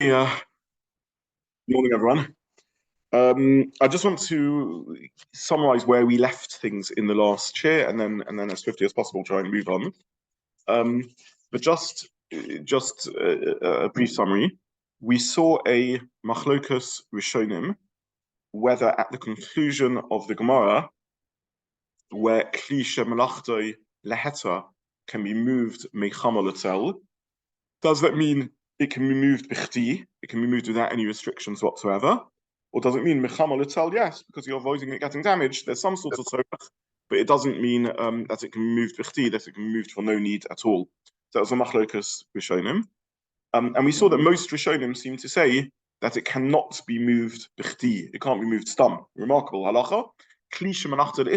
Yeah, morning everyone. I just want to summarize where we left things in the last chair, and then as swiftly as possible try and move on. But just a brief summary. We saw a machlokas rishonim, whether at the conclusion of the Gemara, where klisha melachtoi leheta can be moved mechama l'tzel, does that mean it can be moved bichti, it can be moved without any restrictions whatsoever? Or does it mean mechama l'tzel? Yes, because you're avoiding it getting damaged. There's some sorts of tzorach, but it doesn't mean that it can be moved bichti, that it can be moved for no need at all. So that was a machlokas rishonim. And we saw that most rishonim seem to say that it cannot be moved bichti, it can't be moved stam. Remarkable. Halacha, klisha melachot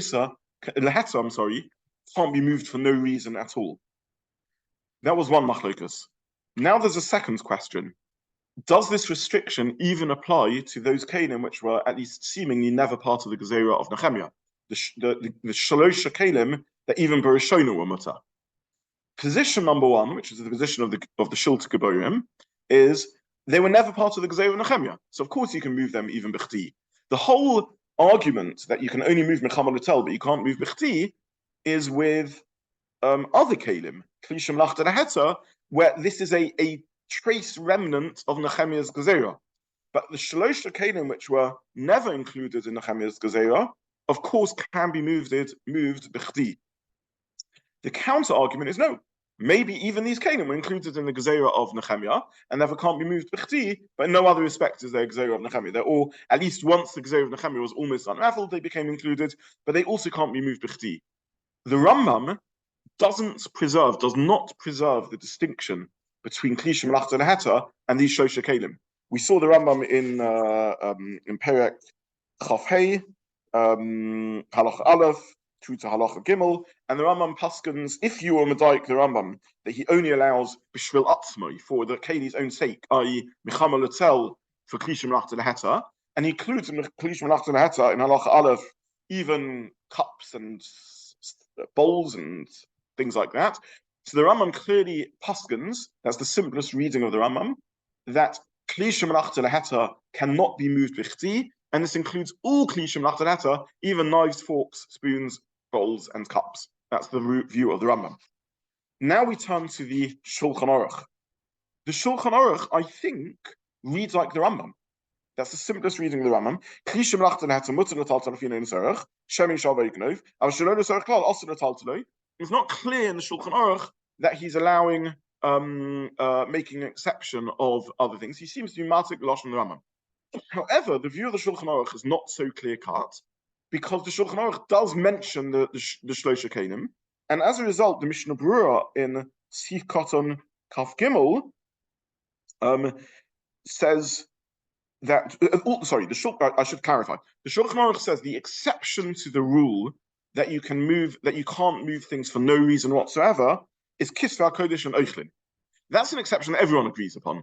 leheta, can't be moved for no reason at all. That was one machlokas. Now there's a second question. Does this restriction even apply to those Kelim which were at least seemingly never part of the Gezeiras of Nechemia? The Shalosh Kelim that even Bereshona were mutter. Position number one, which is the position of the Shilta Geborim, is they were never part of the Gezeiras of Nechemia. So of course you can move them even Bechti. The whole argument that you can only move Mechama L'Tel but you can't move Bechti is with other Kelim, Klisha Melachta Leheta, where this is a trace remnant of Nechemia's Gezeiras. But the Shalosh Kelim, which were never included in Nechemia's Gezeiras, of course can be moved Bechti. The counter argument is no. Maybe even these Kelim were included in the Gezeiras of Nechemia and therefore can't be moved Bechti, but in no other respect is there Gezeiras of Nechemia. They're all, at least once the Gezeiras of Nechemia was almost unraveled, they became included, but they also can't be moved Bechti. The Rambam does not preserve the distinction between Klisha Melachta Leheta and these Shosha Kelim. We saw the Rambam in Perek Chaf Hei, Halacha Aleph, through to Halacha Gimel, and the Rambam paskins, if you are Medaik the Rambam, that he only allows Bishvil Atzmai, for the Keli's own sake, i.e. Mechama L'Tzel for Klisha Melachta Leheta, and he includes in Klisha Melachta Leheta in Halacha Aleph even cups and bowls and things like that. So the Rambam clearly paskins, that's the simplest reading of the Rambam, that Klisha Melachta Leheta cannot be moved bichti, and this includes all Klisha Melachta Leheta, even knives, forks, spoons, bowls, and cups. That's the view of the Rambam. Now we turn to the Shulchan Aruch. The Shulchan Aruch, I think, reads like the Rambam. That's the simplest reading of the Rambam. Klisha Melachta Leheta mutter l'tal talafina in tzorach, shemi shal v'yignov, aber shelo l'tzorach klal also l'tal taloi. It's not clear in the Shulchan Aruch that he's allowing making an exception of other things. He seems to be matik l'lashon the Rambam. However, the view of the Shulchan Aruch is not so clear cut because the Shulchan Aruch does mention the Shlosha Kelim, and as a result, the Mishnah Berurah in Sif Katan Kaf Gimel says that. I should clarify. The Shulchan Aruch says the exception to the rule that you can't move things for no reason whatsoever is Kisvei HaKodesh and Oichlin. That's an exception that everyone agrees upon.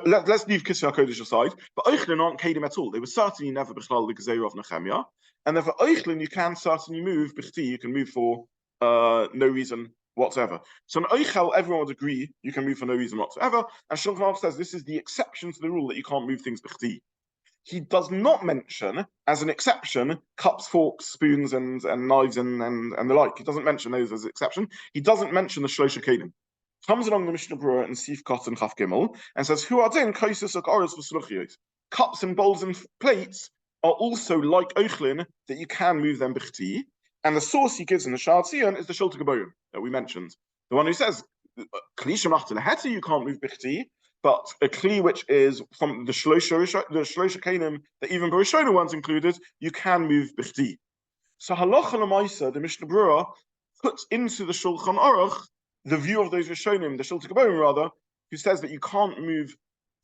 Let's leave Kisvei HaKodesh aside, but Oichlin aren't Kelim at all. They were certainly never B'chlal the Gezeiras of Nechemia, and therefore Oichlin you can certainly move B'chti, you can move for no reason whatsoever. So in Oichel, everyone would agree you can move for no reason whatsoever, and Shulchan Aruch says this is the exception to the rule that you can't move things B'chti. He does not mention, as an exception, cups, forks, spoons, and knives and the like. He doesn't mention those as an exception. He doesn't mention the Shlosha Kelim. Comes along the Mishnah Berurah and Sif Katan Chaf Gimel and says, "Who are then kaisus of oros v'sluchios? Cups and bowls and plates are also like Oichlin that you can move them b'chti." And the source he gives in the Sha'ar Tzion is the Shilta Geborim that we mentioned, the one who says, "Klisha Melachta Leheta you can't move b'chti." But a kli which is from the Shlosha Kelim that even Bereshona weren't included, you can move b'chti. So Halacha L'maisa, the Mishnah Berurah, puts into the Shulchan Aruch the view of those Rishonim, the Shilta Geborim rather, who says that you can't move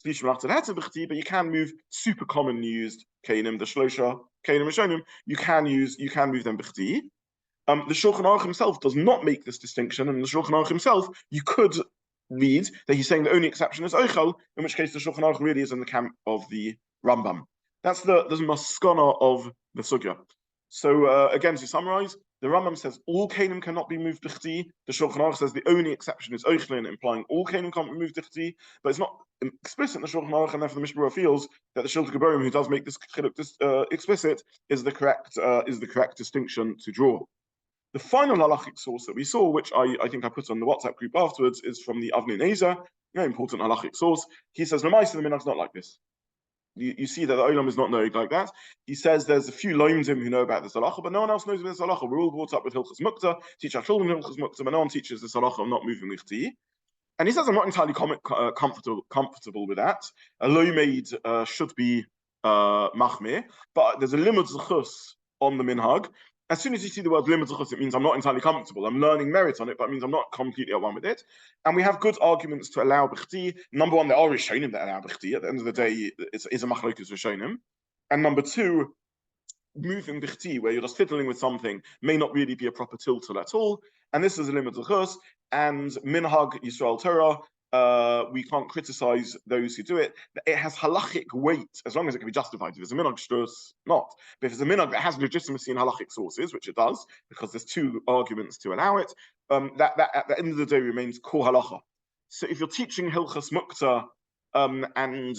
Klisha Melachta Leheta b'chti, but you can move super commonly used Kelim, the Shlosha Kelim Rishonim, you can move them b'chti. The Shulchan Aruch himself does not make this distinction, and the Shulchan Aruch himself, you could read that he's saying the only exception is Oichel, in which case the Shulchan Aruch really is in the camp of the Rambam. That's the maskana of the sugya. So again, to summarize, the Rambam says all Kelim cannot be moved b'chti. The Shulchan Aruch says the only exception is Oichlin, implying all Kelim can't be moved b'chti. But it's not explicit in the Shulchan Aruch, and therefore the Mishmar feels that the Shiltei Gebarim, who does make this chiluk explicit, is the correct distinction to draw. The final halachic source that we saw, which I think I put on the WhatsApp group afterwards, is from the Avnei Nezer, very important halachic source. He says, "L'maisa the minhag's not like this." You see that the Olam is not knowing like that. He says there's a few loimdim who know about this halacha, but no one else knows about this halacha. We're all brought up with Hilchos Muktza, teach our children Hilchos Muktza, but no one teaches this halacha of not moving with tea. And he says, I'm not entirely comfortable with that. A loimed should be machmir, but there's a limud zechus on the minhag. As soon as you see the word limud zechus, it means I'm not entirely comfortable. I'm learning merit on it, but it means I'm not completely at one with it. And we have good arguments to allow b'chti. Number one, there are rishonim that allow b'chti. At the end of the day, it's a machlokes rishonim. And number two, moving b'chti, where you're just fiddling with something, may not really be a proper tiltal at all. And this is a limud zechus. And minhag Yisrael Torah, we can't criticize those who do it. It has halachic weight as long as it can be justified. If it's a minhag shtus, not. But if it's a minhag that has legitimacy in halachic sources, which it does, because there's two arguments to allow it, that at the end of the day remains core halacha. So if you're teaching Hilchas Muktza and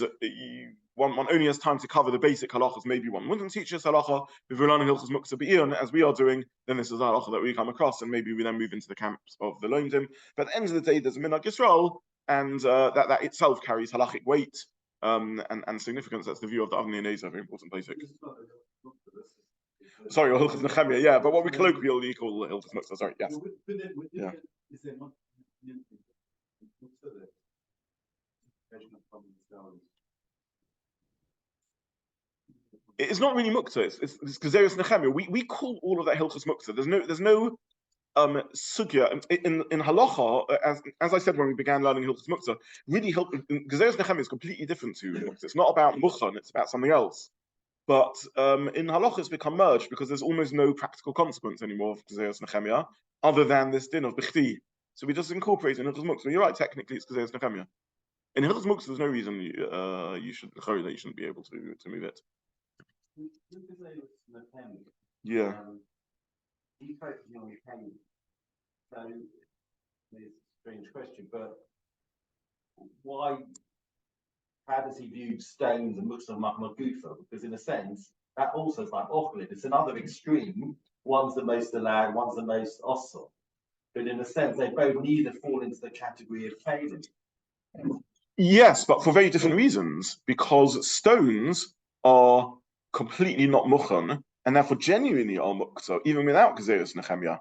one only has time to cover the basic halachas, maybe one wouldn't teach us halacha. If we're learning Hilchas Muktza Be'ir, as we are doing, then this is a halacha that we come across, and maybe we then move into the camps of the loimdim. But at the end of the day, there's a minhag Yisrael, and that itself carries halachic weight and significance. That's the view of the Avnei Nezer, very important basic. Sorry, or Hilchas Nechemia, yeah, but what we colloquially call Hilchas Muktza, sorry, yes. Yeah. It's not really Muktza, it's Gezeiras Nechemia. We call all of that Hilchas Muktza. There's no sugya in halacha, as I said when we began learning Hilchas Muktza. Really, Gezeiras Nechemia is completely different to Muktza. It's not about muchan; it's about something else. But in halacha, it's become merged because there's almost no practical consequence anymore of Gezeiras Nechemia other than this din of b'chti. So we just incorporate it in Hilchas Muktza. You're right, technically it's Gezeiras Nechemia. In Hilchas Muktza, there's no reason you shouldn't be able to move it. Yeah. He's focusing on Kelim. So it's a strange question, but how does he view stones and Muktza Mahmud Gufa? Because in a sense, that also is like Ochlid. It's another extreme. One's the most allowed, one's the most osel. But in a sense, they both neither fall into the category of Kelim. Yes, but for very different reasons. Because stones are completely not muchan, and therefore genuinely are Muktza, even without Gezeiras Nechemia.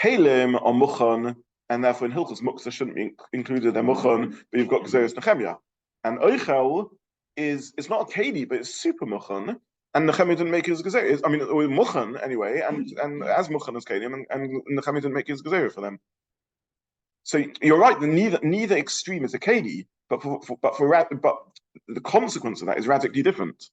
Kelim are muchan, and therefore in Hilchas Muktza shouldn't be included in muchan, but you've got Gezeiras Nechemia. And Oichel it's not a Keli, but it's super muchan, and Nechemia didn't make his Gezeiras. I mean, muchan anyway, and as muchan as Kelim, and Nechemia didn't make his Gezeiras for them. So you're right, neither extreme is a Keli, but the consequence of that is radically different.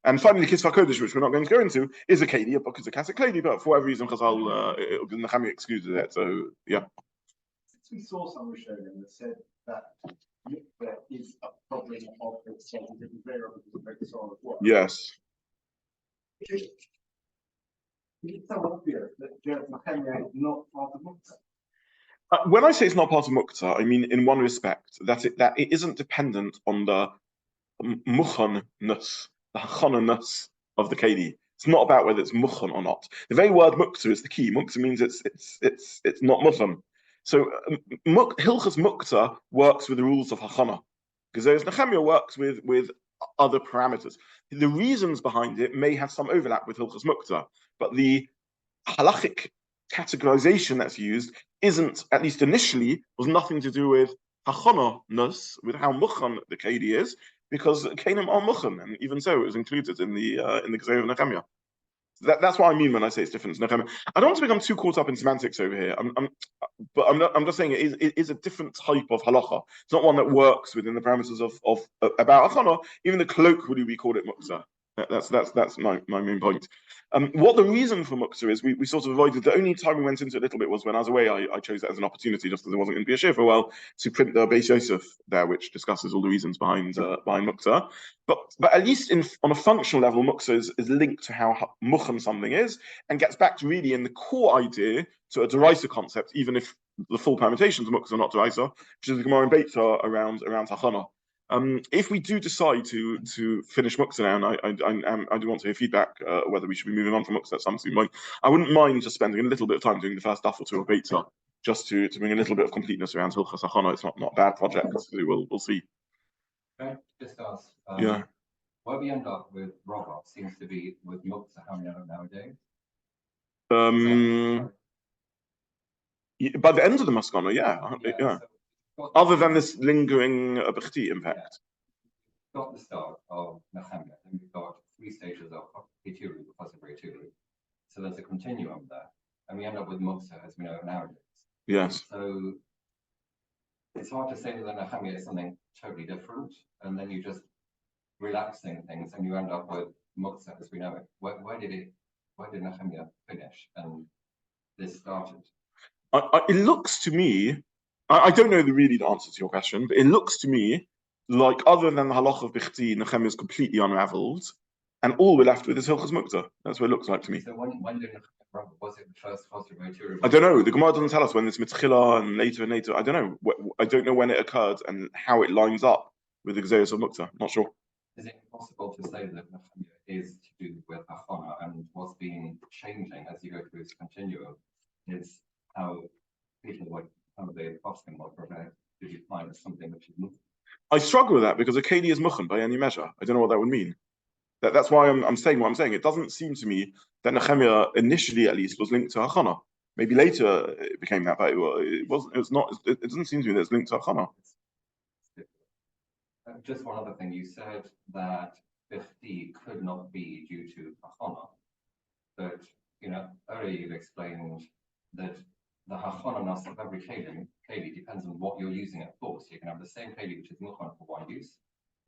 And finally, Kisva Kodesh, which we're not going to go into, is a Keli, because it's a Kasek Keli, but for whatever reason, Chazal, Nechemia excluded it. So, yeah. Since we saw some Rishonim that said that there is a problem of the soul of work. Yes. It's so obvious that Nechemia is not part of Muktza. When I say it's not part of Muktza, I mean in one respect, that it isn't dependent on the muchanness, the hachananess of the Keli. It's not about whether it's muchan or not. The very word Muktza is the key. Muktza means it's not muchan. So Hilchas Muktza works with the rules of hachana. Gezeiras Nechemia works with other parameters. The reasons behind it may have some overlap with Hilchas Muktza, but the halachic categorization that's used isn't, at least initially, was nothing to do with hachananess, with how muchan the Keli is, because Kelim are muchan, and even so, it was included in the Gezeiras Nechemia. That's what I mean when I say it's different to Nechemia. I don't want to become too caught up in semantics over here. I'm just saying it is a different type of halacha. It's not one that works within the parameters of about hachana. Even the colloquially we call it Muktza. That's my main point. What the reason for Muktza is, we sort of avoided. The only time we went into it a little bit was when I was away. I chose it as an opportunity, just because it wasn't going to be a shiur for a while, to print the Beis Yosef there, which discusses all the reasons behind Muktza. But at least on a functional level, Muktza is linked to how muchem something is, and gets back to really in the core idea to a derisa concept, even if the full permutations of Muktza are not derisa, which is the Gemara and Beit are around hachana. If we do decide to finish Muktza now, and I do want to hear feedback whether we should be moving on from Muktza at some point. I wouldn't mind just spending a little bit of time doing the first daf or two of Beitza, just to bring a little bit of completeness around Hilchas Hachana. It's not a bad project. We'll see. Can I just ask? Yeah. Where we end up with Robot seems to be with Muktza nowadays. By the end of the Maskana, yeah. So Other than this lingering Bechti impact. Got the start of Nechemia, and we've got 3 stages of Hituru, possibly Hituru. So there's a continuum there, and we end up with Muktza as we know nowadays. Yes. So it's hard to say that Nechemia is something totally different, and then you just relaxing things, and you end up with Muktza as we know it. Where did Nechemia finish, and this started? It looks to me, I don't know the answer to your question, but it looks to me like other than the halacha of Bechti, Nechemia is completely unraveled, and all we're left with is Hilchas Muktza. That's what it looks like to me. So when did Nechemia, was it the first positive Hituru? I don't know. The Gemara doesn't tell us when it's Mitchila and later. I don't know. I don't know when it occurred and how it lines up with the Gezeiras of Muktza. Not sure. Is it possible to say that Nechemia is to do with Hachana, and what's been changing as you go through this continuum is how people like some of the Boston will prepare to define as something which is Muktza? I struggle with that because a Keli is Muchen by any measure. I don't know what that would mean. That's why I'm saying what I'm saying. It doesn't seem to me that Nechemia initially, at least, was linked to Hachana. Maybe later it became that, but it wasn't. It was not. It doesn't seem to me that it's linked to Hachana. Just one other thing. You said that Bechti could not be due to Hachana, but earlier you've explained that the Hachana of every Kelim depends on what you're using it for. So you can have the same Kelim which is Muchan for one use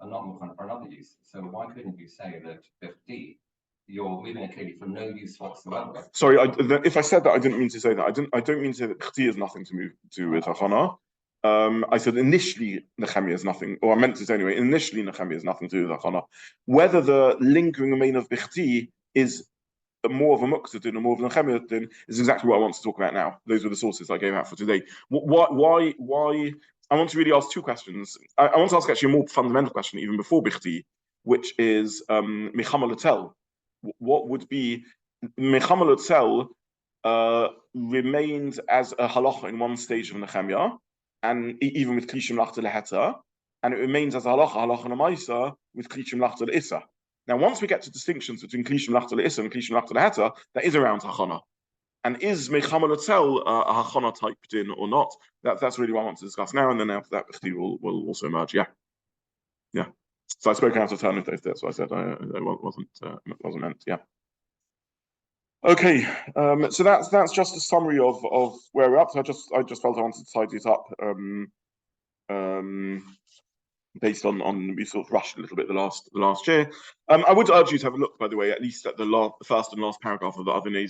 and not Muchan for another use. So why couldn't you say that Bechti, you're moving a Kelim for no use whatsoever? Sorry, if I said that, I didn't mean to say that. I don't mean to say that Bechti has nothing to do with Hachana. I said initially Nechemia is nothing, or I meant to say anyway, initially Nechemia has nothing to do with Hachana. Whether the lingering remain of Bechti is more of a Muktza din or more of a Nechemia din is exactly what I want to talk about now. Those were the sources I gave out for today. Why? I want to really ask 2 questions. I want to ask actually a more fundamental question even before Bechti, which is Mechama L'Tzel. What would be Mechama L'Tzel remains as a halacha in one stage of Nechemia, and even with Klishim Lachta Leheta, and it remains as a halacha Namaisa with Klishim Lachta Le'isa. Now, once we get to distinctions between Klishim Lachta Le'isa and Klishim Lachta Leheta, that is around Hachana. And is Mechama L'Tzel a Hachana type din or not? That's really what I want to discuss now, and then after that, Bechti will also emerge. Yeah. So I spoke out of turn if that's what I said. It wasn't meant. Yeah. Okay. So that's just a summary of where we're up. So I just felt I wanted to tidy it up. Based on we sort of rushed a little bit the last year. I would urge you to have a look, by the way, at least at the first and last paragraph of the Avnei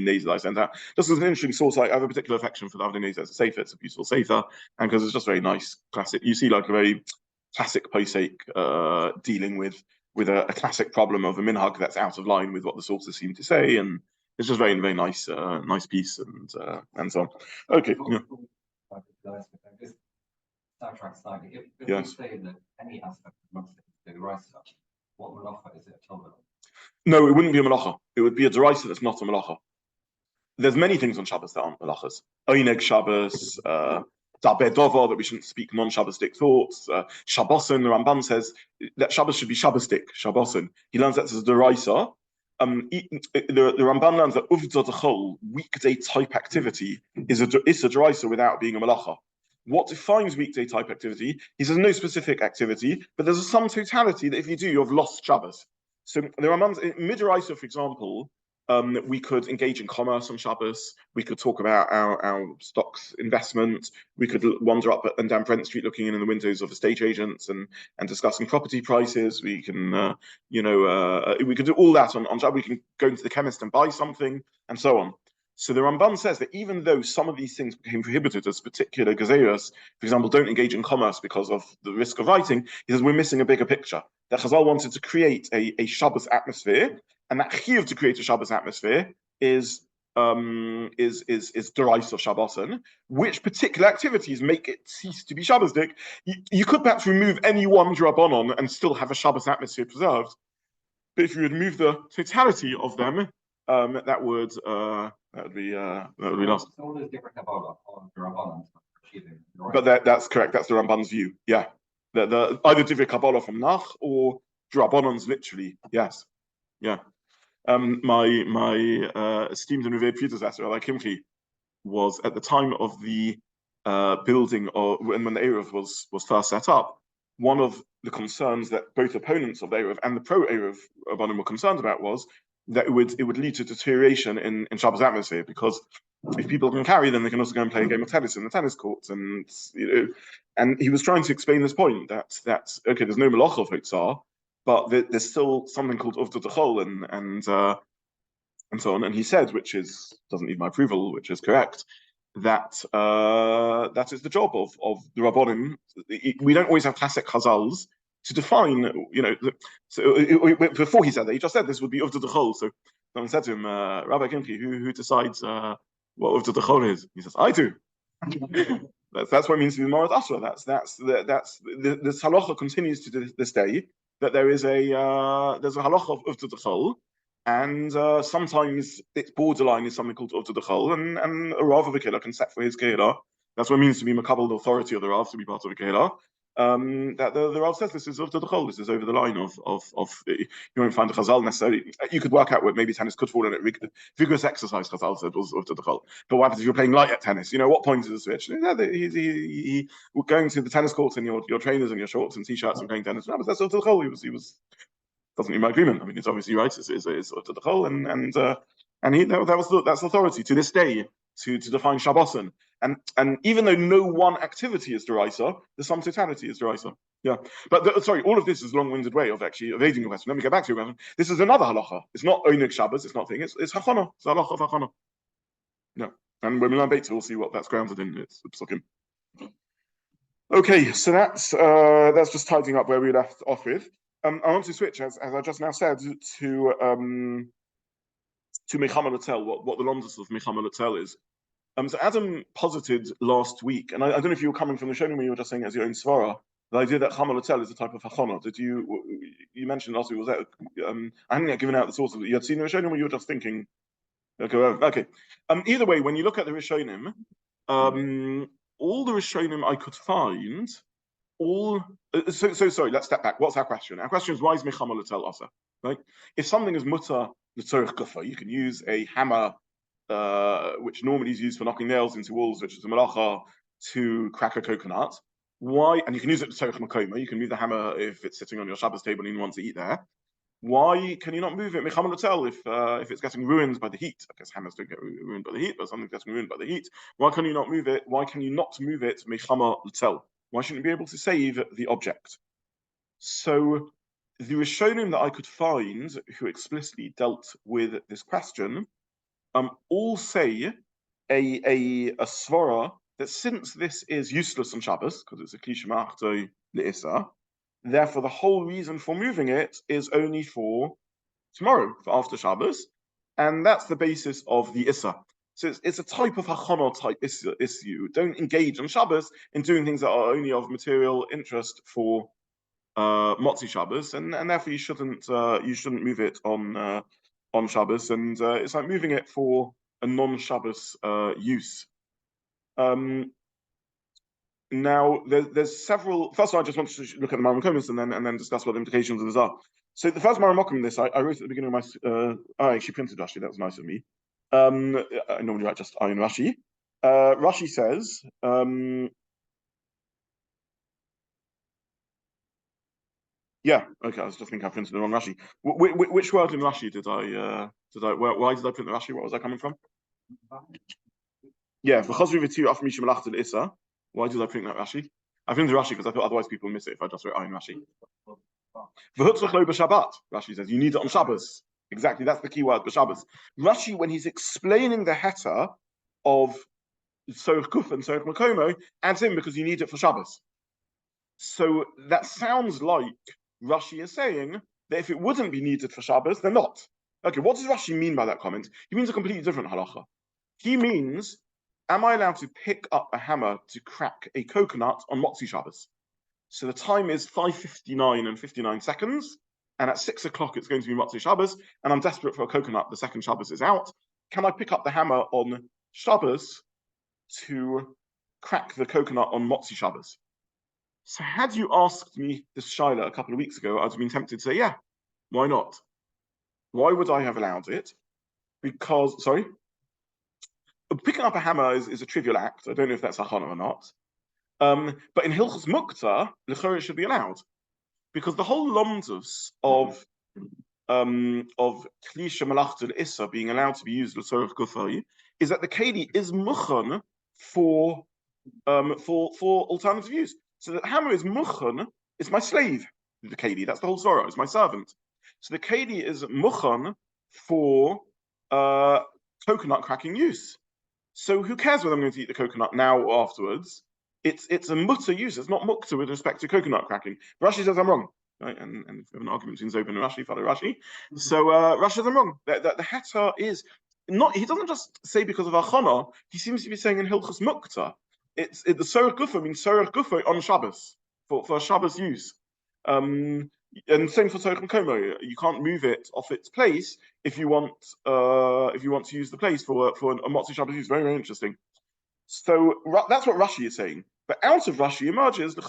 Nezer I sent out. Just as an interesting source, I have a particular affection for the Avnei Nezer as a sefer. It's a beautiful sefer, and because it's just very nice, classic. You see like a very classic posek dealing with a classic problem of a minhag that's out of line with what the sources seem to say, and it's just very, very nice piece and so on. Okay. Yeah. Sidetrack slightly. If Yes. we say that any aspect of Muktza is the deraisa, what melacha is it a Talmud? No, it wouldn't be a melacha. It would be a deraisa that's not a melacha. There's many things on Shabbos that aren't melachas. Oineg Shabbos, Daber Dover, that we shouldn't speak non-Shabbostic thoughts. Shabbosin, the Ramban says that Shabbos should be Shabbostic, Shabbosin. He learns that as a deraisa. The Ramban learns that uvda d'chol, weekday type activity, is a deraisa without being a melacha. What defines weekday type activity? He says no specific activity, but there's some totality that if you do, you've lost Shabbos. So the Ramban's in Midoraisa, for example, We could engage in commerce on Shabbos. We could talk about our stocks investment. We could wander up and down Brent Street looking in the windows of estate agents and discussing property prices. We can, we could do all that on Shabbos. We can go into the chemist and buy something and so on. So the Ramban says that even though some of these things became prohibited as particular Gezeiras, for example, don't engage in commerce because of the risk of writing, he says we're missing a bigger picture. That Chazal wanted to create a Shabbos atmosphere, and that chiyuv to create a Shabbos atmosphere is derais of Shabbosin. Which particular activities make it cease to be Shabbosdik? You could perhaps remove any one drabanon and still have a Shabbos atmosphere preserved, but if you remove the totality of them, that would be lost. So all those different Kabbalah on the Rabbanans achieving. But that's correct. That's the Ramban's view. Yeah, the either Divrei Kabbalah from Nach or Drabanans literally. Yes, yeah. My esteemed and revered predecessor, Rabbi Kimchi, was at the time of the building of when the Eruv was first set up. One of the concerns that both opponents of the Eruv and the pro-Eruv Rabbanim were concerned about was that it would lead to deterioration in Shabbos atmosphere, because if people can carry, then they can also go and play a game of tennis in the tennis courts, and and he was trying to explain this point that okay, there's no melachot of Muktza, but there's still something called uvda d'chol and so on, and he said, which doesn't need my approval, which is correct, that that is the job of the Rabbanim. We don't always have classic chazals to define, so before he said that, he just said this would be uvda d'chol. So someone said to him, Rabbi Kimchi, who decides what uvda d'chol is? He says, I do. That's what it means to be Morat Asra. That's this halacha continues to this day, that there's a halacha of uvda d'chol, and sometimes its borderline is something called uvda d'chol, and a Rav of a Kehillah can set for his Kehillah. That's what it means to be makabel, the authority of the Rav, to be part of a Kehillah. That the Rav says this is uvda d'chol, this is over the line of you won't find a chazal necessarily. You could work out what maybe tennis could fall in it. Vigorous exercise, chazal said, was uvda d'chol. But what happens if you're playing light at tennis? What point is the switch? He going to the tennis courts in your trainers and your shorts and t-shirts and playing tennis. That's uvda d'chol. He was doesn't need my agreement. I mean, it's obviously right. It's uvda d'chol, that's authority to this day to define Shabbosin. And even though no one activity is deraisa, there's some totality is deraisa. Yeah. But sorry, all of this is a long-winded way of actually evading your question. Let me get back to your question. This is another halacha. It's not onik Shabbos. It's not thing. It's hachana. It's halacha of hachana. Yeah. And when we learn Beit, we'll see what that's grounded in. It's psukim. Okay, so that's just tidying up where we left off with. I want to switch, as I just now said, to Mechama L'Tel, what the lomdus of Mechama L'Tel is. So Adam posited last week, and I don't know if you were coming from the Shonim where you were just saying as your own svara, the idea that Chama L'Tel is a type of hachana. Did you mentioned last week, was that, I hadn't yet given out the source of it. You had seen the Rishonim, or you were just thinking, okay. Either way, when you look at the Rishonim, all the Rishonim I could find, sorry, let's step back. What's our question? Our question is, why is Mechama L'Tel asa? Right? If something is mutter l'tzorich gufa, you can use a hammer, which normally is used for knocking nails into walls, which is a melacha, to crack a coconut. Why? And you can use it to tzorich makoma. You can move the hammer if it's sitting on your Shabbos table and you want to eat there. Why can you not move it Mechama L'Tel if it's getting ruined by the heat? I guess hammers don't get ruined by the heat, but something's getting ruined by the heat. Why can you not move it? Why can you not move it Mechama L'Tel? Why shouldn't you be able to save the object? So the Rishonim that I could find who explicitly dealt with this question all say a svara that since this is useless on Shabbos, because it's a kli shemachto le'isa, therefore the whole reason for moving it is only for tomorrow, for after Shabbos, and that's the basis of the issa. So it's a type of hachana type issue. Don't engage on Shabbos in doing things that are only of material interest for Motzi Shabbos, and therefore you shouldn't move it on Shabbos, and it's like moving it for a non-Shabbos use. Now there's several. First of all, I just want to look at the Maramakomis and then discuss what the implications of this are. So the first Maramakom in this I wrote at the beginning of my. I actually printed Rashi. That was nice of me. I normally write just Ayin Rashi. Rashi says, Yeah, okay. I was just thinking I printed the wrong Rashi. Which word in Rashi did I? Why did I print the Rashi? What was I coming from? Yeah, because we two after Mishim melachot Issa. Why did I print that Rashi? I printed Rashi because I thought otherwise people miss it if I just wrote Ayin Rashi. V'hutzach Shabbat. Rashi says you need it on Shabbos. Exactly, that's the key word, Shabbos. Rashi, when he's explaining the heta of Sorech Kuf and Sorech Makomo, adds in because you need it for Shabbos. So that sounds like Rashi is saying that if it wouldn't be needed for Shabbos, then not. Okay, what does Rashi mean by that comment? He means a completely different halacha. He means, am I allowed to pick up a hammer to crack a coconut on Motzi Shabbos? So the time is 5:59 and 59 seconds, and at 6 o'clock it's going to be Motzi Shabbos, and I'm desperate for a coconut. The second Shabbos is out. Can I pick up the hammer on Shabbos to crack the coconut on Motzi Shabbos? So had you asked me this shaila a couple of weeks ago, I'd have been tempted to say, yeah, why not? Why would I have allowed it? Because, sorry? Picking up a hammer is a trivial act. I don't know if that's a hana or not. But in Hilchos Muktza, l'chorah should be allowed. Because the whole lomdus of klisha melachot issa being allowed to be used l'tzorech gufay is that the keli is muchan for alternative use. So the hammer is muchan, it's my slave, the keli. That's the whole sorrow, it's my servant. So the keli is muchan for coconut cracking use. So who cares whether I'm going to eat the coconut now or afterwards? It's a mutter use. It's not mukta with respect to coconut cracking. Rashi says I'm wrong. Right? And we have an argument between Zobin and Rashi, follow Rashi. So Rashi says I'm wrong. The heta is not, he doesn't just say because of Achana, he seems to be saying in Hilchos Mukta. The Sorech Gufa means Sorech Gufa on Shabbos, for Shabbos use. And same for Sorech Makomo. You can't move it off its place if you want to use the place for a Motzi Shabbos use. Very, very interesting. So that's what Rashi is saying. But out of Rashi emerges the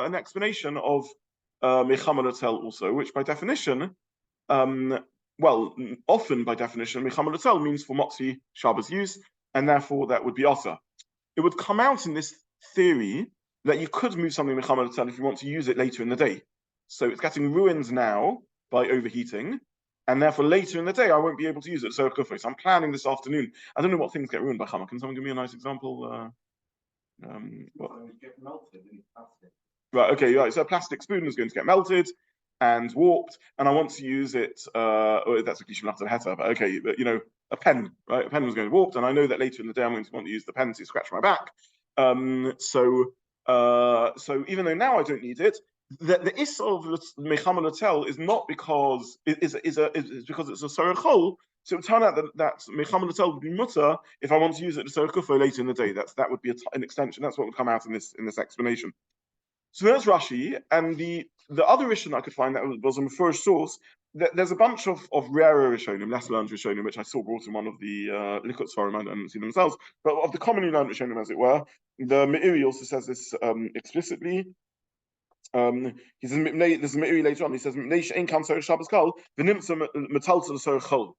an explanation of Mechama also, which by definition, often by definition, Mechama means for Motzi Shabbos use, and therefore that would be Asa. It would come out in this theory that you could move something Mechama if you want to use it later in the day. So it's getting ruined now by overheating, and therefore later in the day I won't be able to use it. So I'm planning this afternoon. I don't know what things get ruined by Chama. Can someone give me a nice example? Get melted in plastic. Right, okay, right. So a plastic spoon is going to get melted and warped, and I want to use it. That's a cliche after the heter, but okay, but a pen, right? A pen was going to warped, and I know that later in the day I'm going to want to use the pen to scratch my back. So even though now I don't need it, the issa of Mechama Latel is not because it's because it's a sorech chol. So it would turn out that Mechama Latel would be mutter if I want to use it to sorech kufo later in the day. That would be an extension. That's what would come out in this explanation. So there's Rashi, and the other Rishon I could find that was a first source. There's a bunch of rarer Rishonim, less learned Rishonim, which I saw brought in one of the Likut's forum and see themselves, but of the commonly learned Rishonim, as it were. The Meiri also says this explicitly. He says there's a Meiri later on. He says Mneish ein kan sorech Shabbos kol v'nimtza metalzel sorech chol.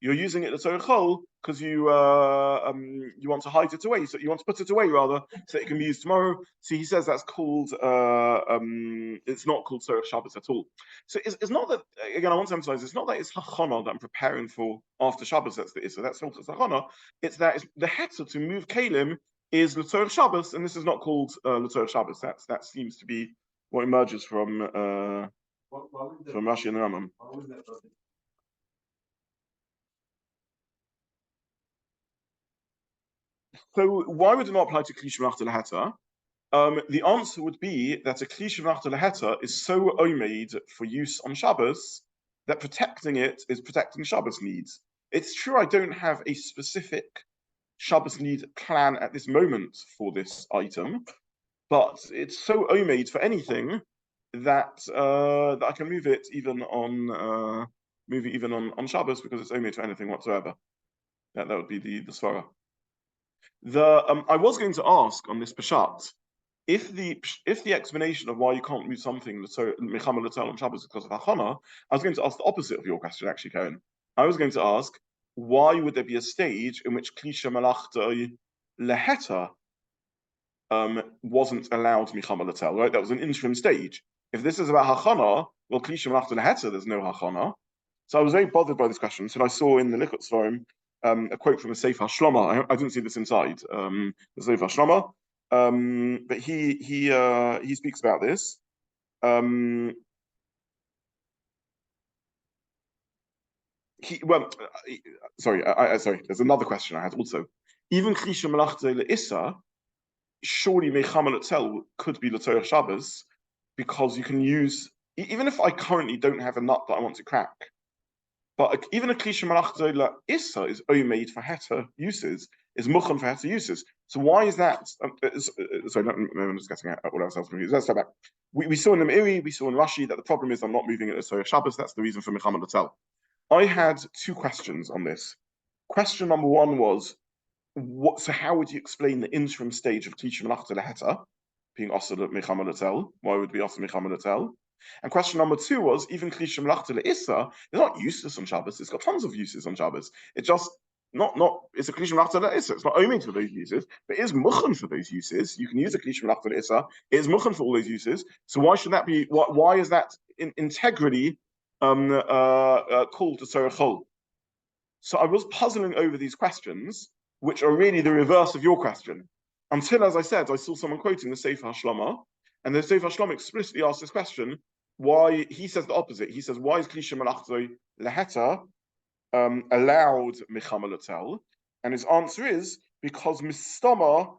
You're using it as sorech chol because you want to hide it away. So you want to put it away rather, so it can be used tomorrow. So he says that's called it's not called sorech Shabbos at all. So it's not that, again, I want to emphasize, it's not that it's hachana that I'm preparing for after Shabbos. That's the issa. That's not hachana. It's that it's the heter to move Kelim is l'tzorech Shabbos, and this is not called l'tzorech Shabbos. That seems to be what emerges from Rashi and the Rambam. So why would it not apply to Kli Shemachta Laheta? The answer would be that a Kli Shemachta Laheta is so omeid for use on Shabbos that protecting it is protecting Shabbos needs. It's true I don't have a specific Shabbos need plan at this moment for this item, but it's so omeid for anything that I can move it even on Shabbos because it's omeid for anything whatsoever. That would be the svara. I was going to ask on this Peshat if the explanation of why you can't move something Mechama L'Tel on Shabbos because of Hachana, I was going to ask the opposite of your question actually, Karen. I was going to ask why would there be a stage in which Klisha Malachta Leheta wasn't allowed Michama Latel, right? That was an interim stage. If this is about Hachana, well, Kli Shemalach Leheta, there's no Hachana. So I was very bothered by this question. So I saw in the Lichut Svarim a quote from a Sefer Shloma. I didn't see this inside the Sefer Shloma, but he speaks about this. Sorry. There's another question I had also. Even Kli Shemalach Le'issa, surely Mechama Latzel could be L'Torah Shabbos, because you can use, even if I currently don't have a nut that I want to crack, but even a Kli Shemalach Le'issa is made for Heta uses, is Muchan for Heta uses. So why is that? Sorry, I'm just getting at what else I was confused. Let's step back. We saw in the Meiri, we saw in Rashi that the problem is I'm not moving it as Torah Shabbos. That's the reason for Mechama Latzel. I had two questions on this. Question number one was, so how would you explain the interim stage of Kli Shemalach Leheta being Asur Mechama Latzel? Why would it be Asur Mechama Latzel? And question number two was, even Kli Shemalach Le'issa is not useless on Shabbos. It's got tons of uses on Shabbos. It's just it's a Kli Shemalach Le'issa. It's not only for those uses, but it is Muchan for those uses. You can use a Kli Shemalach Le'issa. It is Muchan for all those uses. So why should that be? Why is that integrity called to Tzorech Chol? So I was puzzling over these questions, which are really the reverse of your question. Until, as I said, I saw someone quoting the Sefer Shloma, and the Sefer Shloma explicitly asked this question, why, he says the opposite. He says, why is Kli Shemalach Leheta allowed Mechama Latzel? And his answer is, because Mistama,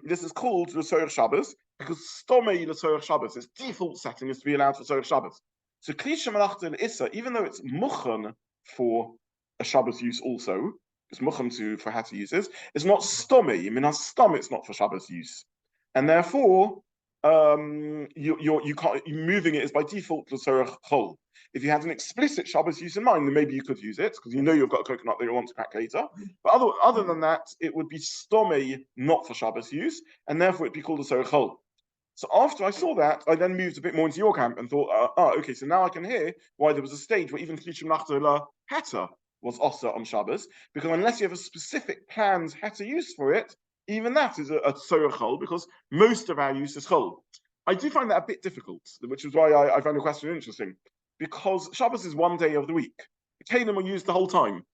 this is called the Tzorech Shabbos, because Stomei the Tzorech Shabbos, its default setting is to be allowed for Tzorech Shabbos. So Kli Shemalach Le'issa, even though it's Muchan for a Shabbos use also, it's Muchan for Heta uses, it's not Stomei. I mean, as Stom, it's not for Shabbos use. And therefore, you can't, moving it is by default to Tzorech Chol. If you had an explicit Shabbos use in mind, then maybe you could use it, because you know you've got a coconut that you want to crack later. But other than that, it would be Stomei, not for Shabbos use, and therefore it'd be called a Tzorech Chol. So after I saw that, I then moved a bit more into your camp and thought, okay, so now I can hear why there was a stage where even Kli Shemalach Leheta was Osir on Shabbos, because unless you have a specific planned Heta use for it, even that is a Tzorech Chol, because most of our use is Chol. I do find that a bit difficult, which is why I found the question interesting, because Shabbos is one day of the week. Kelim are used the whole time.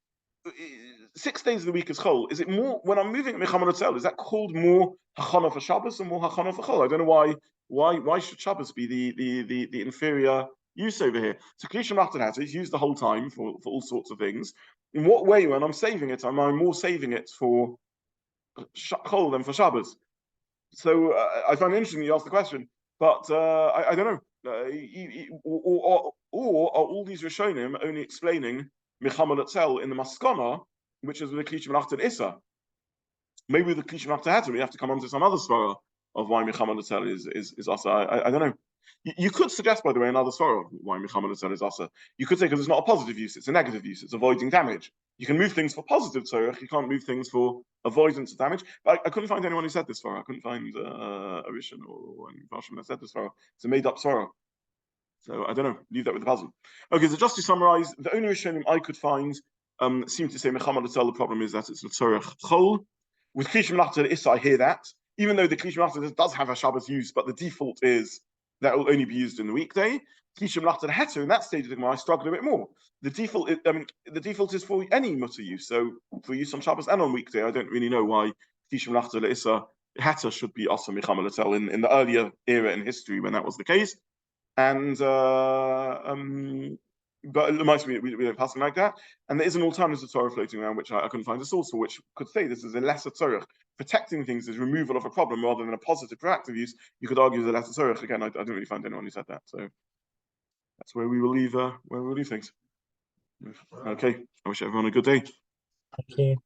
6 days of the week is Chol. Is it more, when I'm moving Mechama Latzel, is that called more Hachana for Shabbos or more Hachana for Chol? I don't know why should Shabbos be the inferior use over here? So Kli Shemalach Leheta is used the whole time for all sorts of things. In what way, when I'm saving it, am I more saving it for Chol than for Shabbos? So I find it interesting that you asked the question, but I don't know. Or are all these Rishonim only explaining Mechama Latzel in the Maskana, which is with the Kli Shemalach Issa? Maybe with the Kli Shemalach Heta, we have to come on to some other svara of why Mechama Latzel is Asa. I don't know. You could suggest, by the way, another svara of why Mechama Latzel is Asa. You could say because it's not a positive use, it's a negative use, it's avoiding damage. You can move things for positive tzorech, you can't move things for avoidance of damage. But I couldn't find anyone who said this svara. I couldn't find a Rishon or any Vashim that said this svara. It's a made-up svara. So I don't know. Leave that with the puzzle. Okay, so just to summarize, the only Rishonim I could find seem to say Mechama Latzel, the problem is that it's a tzorech chol. With Kli Shemalach Issa, I hear that. Even though the Kli Shemalach does have a Shabbos use, but the default is that it will only be used in the weekday. Kli Shemalach Heta, in that stage of the Gemara, I struggle a bit more. The default is for any mutter use. So for use on Shabbos and on weekday, I don't really know why Kli Shemalach Issa Heta should be Asa Mechama Latzel in the earlier era in history when that was the case. And but it reminds me we don't pass them like that. And there is an alternative Torah floating around which I couldn't find a source for, which could say this is a lesser Torah. Protecting things is removal of a problem rather than a positive proactive use. You could argue the lesser Torah. Again, I don't really find anyone who said that. So that's where we will leave things. Okay. I wish everyone a good day. Thank you.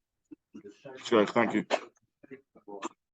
Sure, thank you.